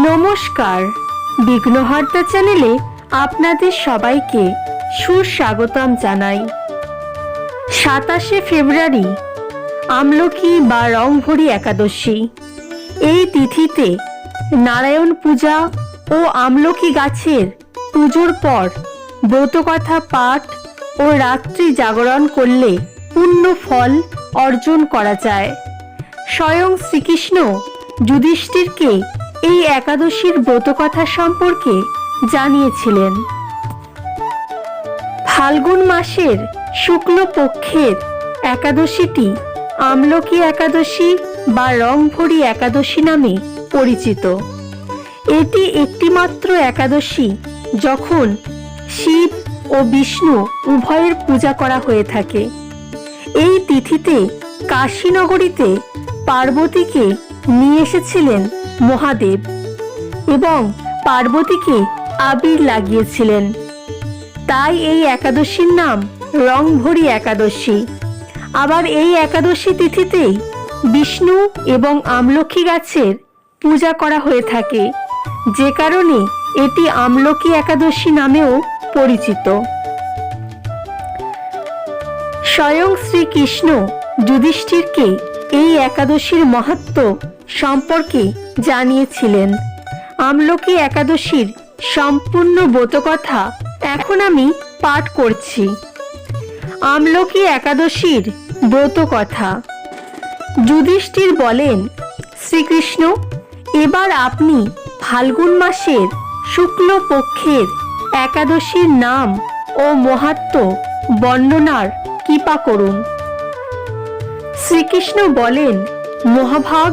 নমস্কার, বিঘ্নহর্তা চ্যানেলে আপনাদের সবাইকে সুস্বাগতম জানাই। 27শে ফেব্রুয়ারি আমলকি বা রংভরি একাদশী। এই তিথিতে নারায়ণ পূজা ও আমলকি গাছের পুজোর পর ব্রতকথা পাঠ ও রাত্রি জাগরণ করলে পুণ্য ফল অর্জন করা যায়। স্বয়ং শ্রীকৃষ্ণ যুধিষ্ঠিরকে এই একাদশীর ব্রতকথা সম্পর্কে জানিয়েছিলেন। ফাল্গুন মাসের শুক্লপক্ষের একাদশীটি আমলকি একাদশী বা রংভরি একাদশী নামে পরিচিত। এটি একটিমাত্র একাদশী যখন শিব ও বিষ্ণু উভয়ের পূজা করা হয়ে থাকে। এই তিথিতে কাশীনগরীতে পার্বতীকে নিয়ে এসেছিলেন মহাদেব এবং পার্বতীকে আবির লাগিয়েছিলেন। তাই এই একাদশীর নাম রংভরি একাদশী। আবার এই একাদশী তিথিতেই বিষ্ণু এবং আমলকি গাছের পূজা করা হয়ে থাকে, যে কারণে এটি আমলকি একাদশী নামেও পরিচিত। স্বয়ং শ্রীকৃষ্ণ যুধিষ্ঠিরকে এই একাদশীর মাহাত্ম্য সম্পর্কে জানিয়েছিলেন। আমলকি একাদশীর সম্পূর্ণ ব্রতকথা এখন আমি পাঠ করছি। আমলকি একাদশীর ব্রতকথা। যুধিষ্ঠির বলেন, শ্রীকৃষ্ণ, এবার আপনি ফাল্গুন মাসের শুক্লপক্ষের একাদশীর নাম ও মাহাত্ম্য বর্ণনার কৃপা করুন। শ্রীকৃষ্ণ বলেন, মহাভাগ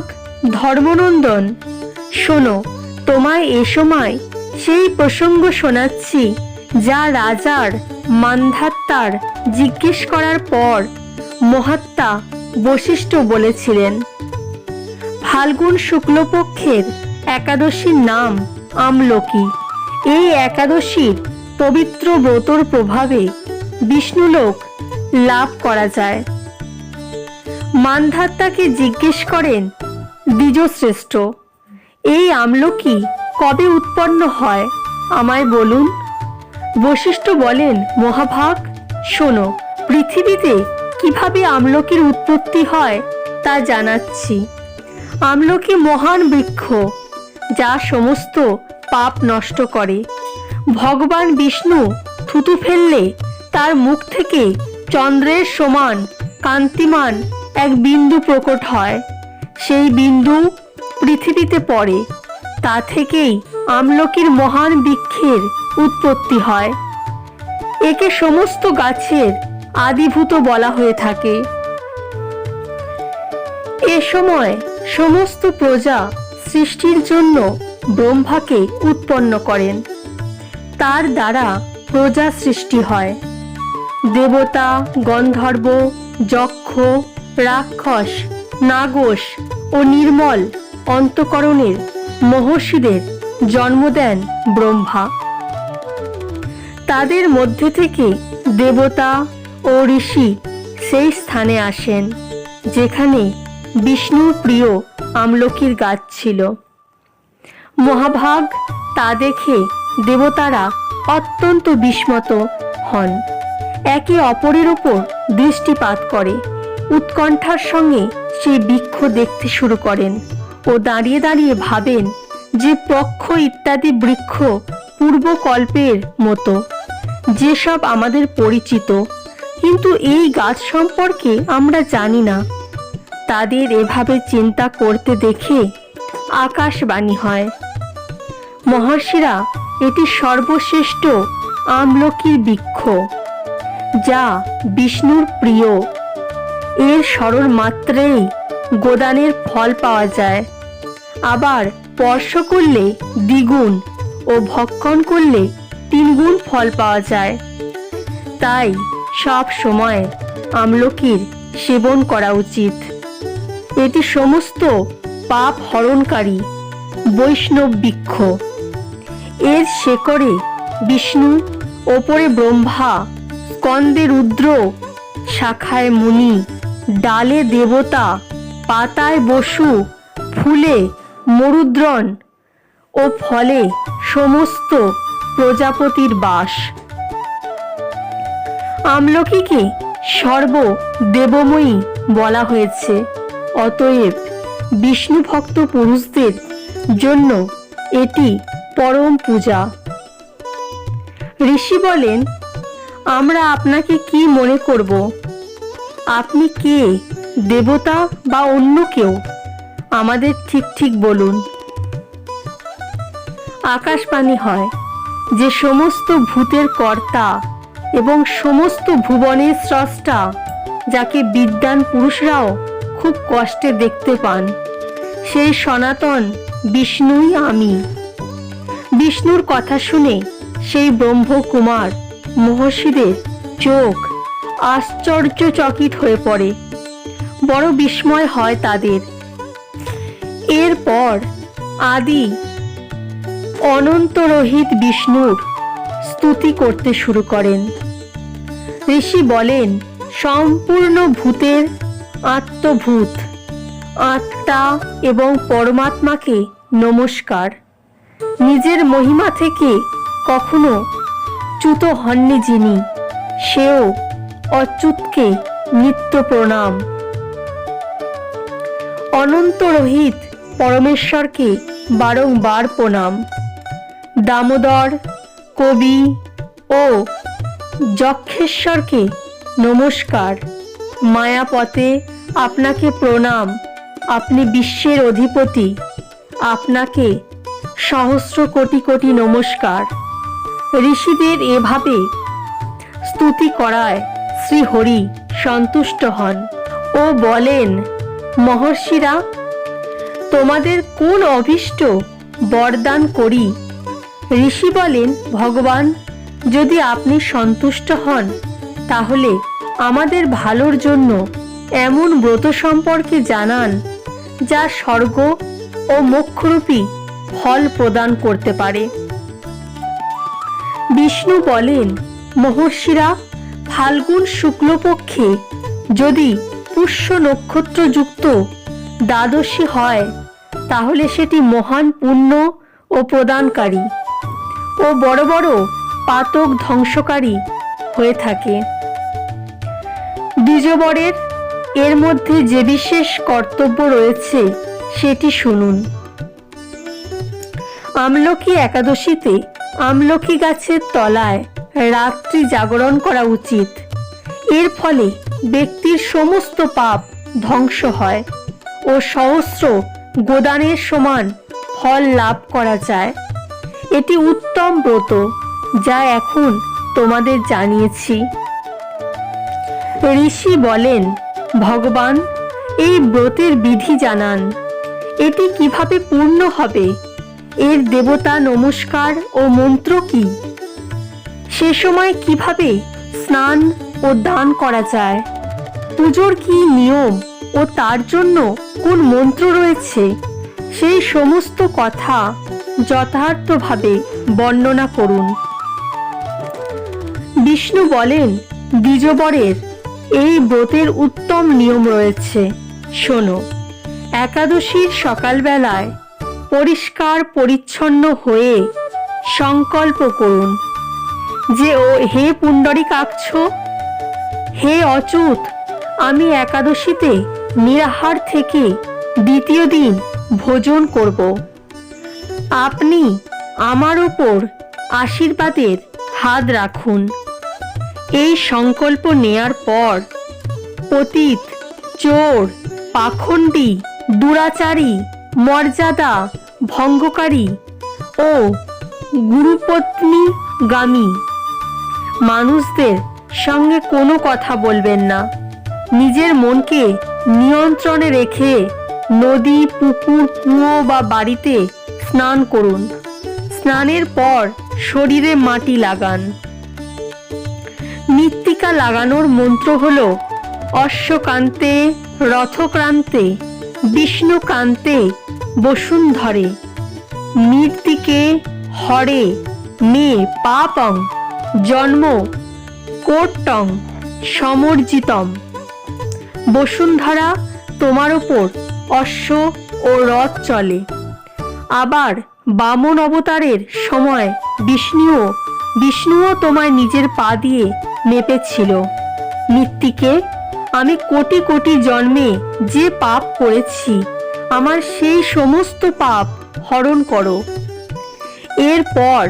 ধর্মনন্দন, শোনো, তোমায় এ সময় সেই প্রসঙ্গ শোনাচ্ছি যা রাজার মান্ধাত্তার জিজ্ঞেস করার পর মহাত্মা বশিষ্ঠ বলেছিলেন। ফাল্গুন শুক্লপক্ষের একাদশীর নাম আমলকি। এই একাদশীর পবিত্র ব্রতর প্রভাবে বিষ্ণুলোক লাভ করা যায়। মান্ধাত্তাকে জিজ্ঞেস করেন দ্বিজশ্রেষ্ঠ, এই আমলকি কবে উৎপন্ন হয় আমায় বলুন। বশিষ্ঠ বলেন, মহাভাগ, শোনো, পৃথিবীতে কিভাবে আমলকির উৎপত্তি হয় তা জানাচ্ছি। আমলকি মহান বৃক্ষ, যা সমস্ত পাপ নষ্ট করে। ভগবান বিষ্ণু থুতু ফেললে তার মুখ থেকে চন্দ্রের সমান কান্তিমান এক বিন্দু প্রকট হয়। সেই বিন্দু পৃথিবীতে পড়ে। তা থেকেই আমলকির মহান বৃক্ষের উৎপত্তি হয়। একে সমস্ত গাছের আদিভূত বলা হয়ে থাকে। এ সময় সমস্ত প্রজা সৃষ্টির জন্য ব্রহ্মাকে উৎপন্ন করেন। তার দ্বারা প্রজা সৃষ্টি হয়। দেবতা, গন্ধর্ব, যক্ষ, রাক্ষস, নাগস ও নির্মল অন্তঃকরণের মহর্ষিদের জন্ম দেন ব্রহ্মা। তাদের মধ্যে থেকে দেবতা ও ঋষি সেই স্থানে আসেন যেখানে বিষ্ণুর প্রিয় আমলকির গাছ ছিল। মহাভাগ, তা দেখে দেবতারা অত্যন্ত বিস্মিত হন। একে অপরের উপর দৃষ্টিপাত করে উৎকণ্ঠার সঙ্গে সেই বৃক্ষ দেখতে শুরু করেন ও দাঁড়িয়ে দাঁড়িয়ে ভাবেন যে পক্ষ ইত্যাদি বৃক্ষ পূর্বকল্পের মতো, যেসব আমাদের পরিচিত, কিন্তু এই গাছ সম্পর্কে আমরা জানি না। তাদের এভাবে চিন্তা করতে দেখে আকাশবাণী হয়, মহর্ষিরা, এটি সর্বশ্রেষ্ঠ আমলকির বৃক্ষ, যা বিষ্ণুর প্রিয়। এর স্মরণ মাত্রেই গোদানের ফল পাওয়া যায়। আবার স্পর্শ করলে দ্বিগুণ ও ভক্ষণ করলে 3 গুণ ফল পাওয়া যায়। তাই সব সময় আমলকির সেবন করা উচিত। এটি সমস্ত পাপ হরণকারী বৈষ্ণব বৃক্ষ। এর শেকড়ে বিষ্ণু, ওপরে ব্রহ্মা, স্কন্দে রুদ্র, শাখায় মুনি, ডালে দেবতা, পাতায় বসু, ফুলে মরুদ্রণ ও ফলে সমস্ত প্রজাপতির বাস। আমলকিকে সর্ব দেবময়ী বলা হয়েছে। অতএব বিষ্ণু ভক্ত পুরুষদের জন্য এটি পরম পূজা। ঋষি বলেন, আমরা আপনাকে কি মনে করব? আপনি কে, দেবতা বা অন্য কেউ? আমাদের ঠিক ঠিক বলুন। আকাশবাণী হয় যে সমস্ত ভূতের কর্তা এবং সমস্ত ভুবনের স্রষ্টা, যাকে বিদ্বান পুরুষরাও খুব কষ্টে দেখতে পান, সেই সনাতন বিষ্ণুই আমি। বিষ্ণুর কথা শুনে সেই ব্রহ্মকুমার মহর্ষিদের চোখ আশ্চর্যচকিত হয়ে পড়ে, বড় বিস্ময় হয় তাদের। এরপর আদি অনন্তরহিত বিষ্ণুর স্তুতি করতে শুরু করেন। ঋষি বলেন, সম্পূর্ণ ভূতের আত্মভূত আত্মা এবং পরমাত্মাকে নমস্কার। নিজের মহিমা থেকে কখনো চ্যুত হননি যিনি, সেও অচ্যুতকে নিত্য প্রণাম। অনন্তরহিত পরমেশ্বরকে বারংবার প্রণাম। দামোদর, কবি ও যক্ষেশ্বরকে নমস্কার। মায়াপতে আপনাকে প্রণাম। আপনি বিশ্বের অধিপতি, আপনাকে সহস্র কোটি কোটি নমস্কার। ঋষিদের এভাবে স্তুতি করায় শ্রীহরি সন্তুষ্ট হন ও বলেন, মহর্ষিরা, তোমাদের কোন অভীষ্ট বরদান করি? ঋষি বলেন, ভগবান, যদি আপনি সন্তুষ্ট হন তাহলে আমাদের ভালোর জন্য এমন ব্রত সম্পর্কে জানান যা স্বর্গ ও মোক্ষরূপী ফল প্রদান করতে পারে। বিষ্ণু বলেন, মহর্ষিরা, ফাল্গুন শুক্লপক্ষে যদি পুষ্য নক্ষত্রযুক্ত দ্বাদশী হয় তাহলে সেটি মহান পুণ্য ও প্রদানকারী ও বড় বড় পাতক ধ্বংসকারী হয়ে থাকে। দ্বিজবরের এর মধ্যে যে বিশেষ কর্তব্য রয়েছে সেটি শুনুন। আমলকি একাদশীতে আমলকি গাছের তলায় রাত্রি জাগরণ করা উচিত। এর ফলে ব্যক্তির সমস্ত পাপ ধ্বংস হয় ও সহস্র গোদানের সমান ফল লাভ করা যায়। এটি উত্তম ব্রত, যা এখন তোমাদের জানিয়েছি। ঋষি বলেন, ভগবান, এই ব্রতের বিধি জানান। এটি কিভাবে পূর্ণ হবে? এর দেবতা নমস্কার ও মন্ত্র কি? সে সময় কিভাবে স্নান ও দান করা যায়? পুজোর কি নিয়ম ও তার জন্য কোন মন্ত্র রয়েছে? সেই সমস্ত কথা যথার্থভাবে বর্ণনা করুন। বিষ্ণু বলেন, দ্বিজবরের এই ব্রতের উত্তম নিয়ম রয়েছে। শোনো, একাদশীর সকালবেলায় পরিষ্কার পরিচ্ছন্ন হয়ে সংকল্প করুন যে, হে পুণ্ডরীকাক্ষ, হে অচ্যুত, আমি একাদশীতে নিরাহার থেকে দ্বিতীয় দিন ভোজন করব। আপনি আমার উপর আশীর্বাদের হাত রাখুন। এই সংকল্প নেয়ার পর পতিত, চোর, পাখণ্ডী, দুরাচারী, মর্যাদা ভঙ্গকারী ও গুরুপত্নীগামী মানুষদের সঙ্গে কোনো কথা বলবেন না। নিজের মনকে নিয়ন্ত্রণে রেখে নদী, পুকুর, কুয়ো বা বাড়িতে স্নান করুন। স্নানের পর শরীরে মাটি লাগান। মৃত্তিকা লাগানোর মন্ত্র হল, অশ্বকান্তে রথক্রান্তে বিষ্ণুকান্তে বসুন্ধরে মৃত্তিকে হরে মে পাপং জন্ম কোট্টং সমর্জিতম। বসুন্ধরা, তোমার ওপর অশ্ব ও রথ চলে। আবার বামন অবতারের সময় বিষ্ণুও তোমায় নিজের পা দিয়ে মেপেছিল। মৃত্তিকে, আমি কোটি কোটি জন্মে যে পাপ করেছি, আমার সেই সমস্ত পাপ হরণ করো। এরপর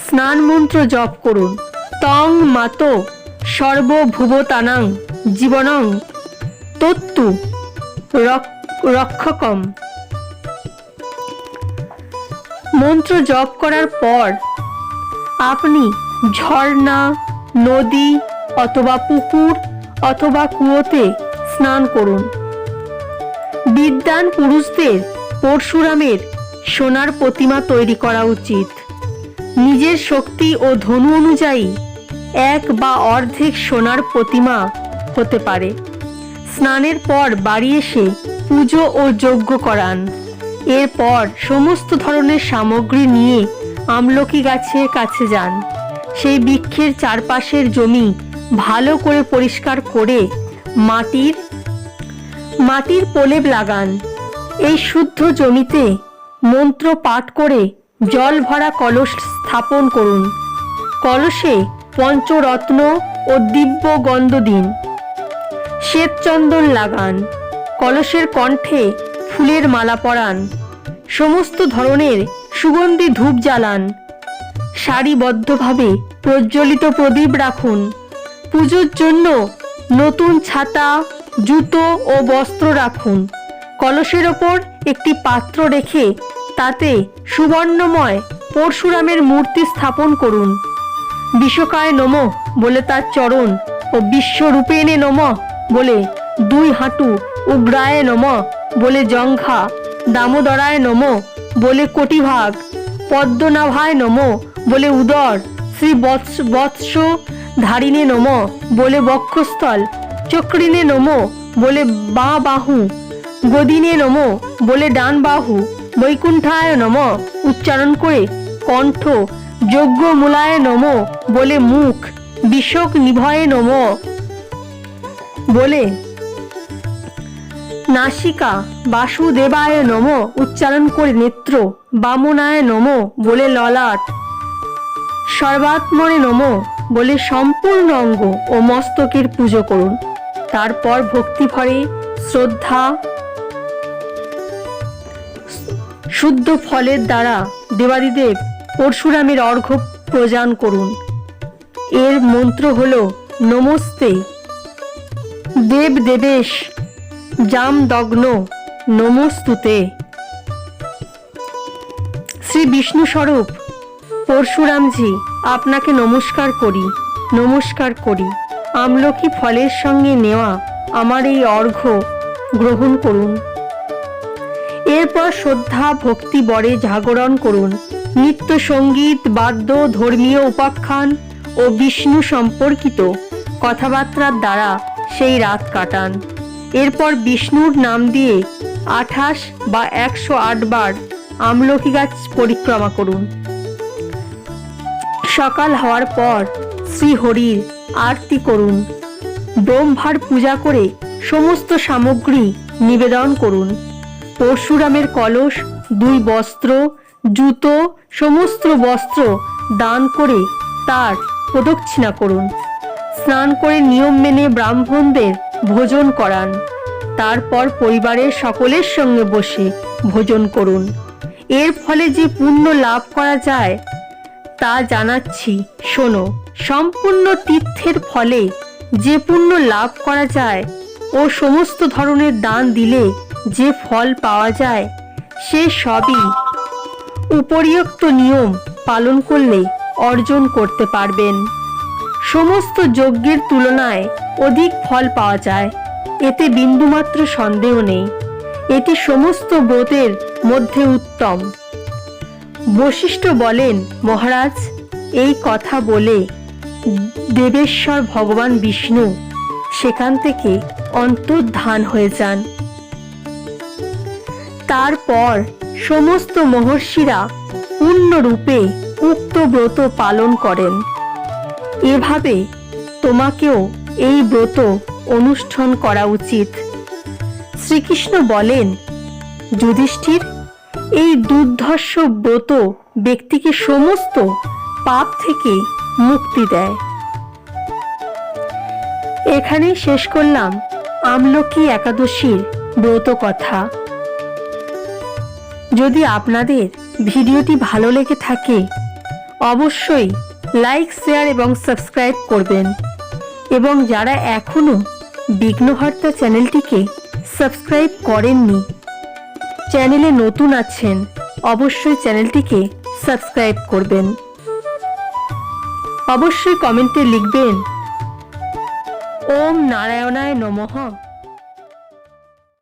স্নান মন্ত্র জপ করুন। তং মাতো সর্বভুবতানাং জীবনং তত্তু রক্ষকম। মন্ত্র জপ করার পর আপনি ঝর্ণা, নদী অথবা পুকুর অথবা কুয়োতে স্নান করুন। বিদ্বান পুরুষদের পরশুরামের সোনার প্রতিমা তৈরি করা উচিত। নিজের শক্তি ও ধনু অনুযায়ী এক বা অর্ধেক সোনার প্রতিমা হতে পারে। স্নানের পর বাড়ি এসে পুজো ও যজ্ঞ করান। এরপর সমস্ত ধরনের সামগ্রী নিয়ে আমলকি গাছের কাছে যান। সেই বৃক্ষের চারপাশের জমি ভালো করে পরিষ্কার করে মাটির প্রলেপ লাগান। এই শুদ্ধ জমিতে মন্ত্র পাঠ করে জল ভরা কলস স্থাপন করুন। কলসে পঞ্চরত্ন ও দিব্য গন্ধ দিন। শ্বেতচন্দন লাগান। কলসের কণ্ঠে ফুলের মালা পরান। সমস্ত ধরনের সুগন্ধি ধূপ জ্বালান। সারিবদ্ধভাবে প্রজ্বলিত প্রদীপ রাখুন। পুজোর জন্য নতুন ছাতা, জুতো ও বস্ত্র রাখুন। কলসের ওপর একটি পাত্র রেখে তাতে সুবর্ণময় পরশুরামের মূর্তি স্থাপন করুন। বিশ্বকায় নমঃ বলে তার চরণ ও বিশ্বরূপেণে নমঃ বলে দুই হাঁটু, উগ্রায় নমঃ বলে জঙ্ঘা, দামোদরায় নমঃ বলে কটিভাগ, পদ্মনাভায় নমঃ বলে উদর, শ্রী বৎস ধারিণে নমঃ বলে বক্ষস্থল, চক্রিণে নমঃ বলে বাঁ বাহু, গদিনে নমঃ বলে ডান বাহু, বৈকুণ্ঠায় নমঃ উচ্চারণ করে কণ্ঠ, যজ্ঞমূলায় নমঃ বলে মুখ, বিশক নিভয়ে নমঃ বলে নাসিকা, বাসুদেবায় নমঃ উচ্চারণ করে নেত্র, বামনায় নমঃ বলে ললাট, সর্বাত্মনে নমঃ বলে সম্পূর্ণ অঙ্গ ও মস্তকের পুজো করুন। তারপর ভক্তিভরে শ্রদ্ধা শুদ্ধ ফলের দ্বারা দেবাদিদেব পরশুরামের অর্ঘ্য প্রদান করুন। এর মন্ত্র হল নমস্তে দেব দেবেশ জামদগ্ন নমস্তুতে। শ্রী বিষ্ণু স্বরূপ পরশুরামজি, আপনাকে নমস্কার করি। আমলকি ফলের সঙ্গে নেওয়া আমার এই অর্ঘ্য গ্রহণ করুন। এরপর শ্রদ্ধা ভক্তি বরে জাগরণ করুন। নিত্য সঙ্গীত, বাদ্য, ধর্মীয় উপাখ্যান ও বিষ্ণু সম্পর্কিত কথাবার্তার দ্বারা সেই রাত কাটান। এরপর বিষ্ণুর নাম দিয়ে 28 বা 108 বার আমলকি গাছ পরিক্রমা করুন। সকাল হওয়ার পর শ্রীহরির আরতি করুন। ব্রহ্মার পূজা করে সমস্ত সামগ্রী নিবেদন করুন। পরশুরামের কলস, 2 বস্ত্র, জুতো, সমস্ত বস্ত্র দান করে তার প্রদক্ষিণা করুন। স্নান করে নিয়ম মেনে ব্রাহ্মণদের ভোজন করান। তারপর পরিবারের সকলের সঙ্গে বসে ভোজন করুন। এর ফলে যে পুণ্য লাভ করা যায় তা জানাচ্ছি, শোনো। সম্পূর্ণ তীর্থের ফলে যে পুণ্য লাভ করা যায় ও সমস্ত ধরনের দান দিলে যে ফল পাওয়া যায়, সে সবই উপরিউক্ত নিয়ম পালন করলে অর্জন করতে পারবেন। সমস্ত যজ্ঞের তুলনায় অধিক ফল পাওয়া যায়, এতে বিন্দুমাত্র সন্দেহ নেই। এটি সমস্ত ব্রতের মধ্যে উত্তম। বশিষ্ঠ বলেন, মহারাজ, এই কথা বলে দেবেশ্বর ভগবান বিষ্ণু সেখান থেকে অন্তর্ধান হয়ে যান। তারপর সমস্ত মহর্ষিরা পূর্ণরূপে উক্ত ব্রত পালন করেন। এভাবে তোমাকেও এই ব্রত অনুষ্ঠান করা উচিত। শ্রীকৃষ্ণ বলেন, যুধিষ্ঠির, এই দুর্ধর্ষ ব্রত ব্যক্তিকে সমস্ত পাপ থেকে মুক্তি দেয়। এখানেই শেষ করলাম আমলকি একাদশীর ব্রত কথা। যদি আপনাদের ভিডিওটি ভালো লেগে থাকে অবশ্যই লাইক, শেয়ার এবং সাবস্ক্রাইব করবেন, এবং যারা এখনো বিঘ্নহর্তা চ্যানেলটিকে সাবস্ক্রাইব করেননি, চ্যানেলে নতুন আছেন, অবশ্যই চ্যানেলটিকে সাবস্ক্রাইব করবেন। অবশ্যই কমেন্টে লিখবেন ওম নারায়ণায় নমঃ।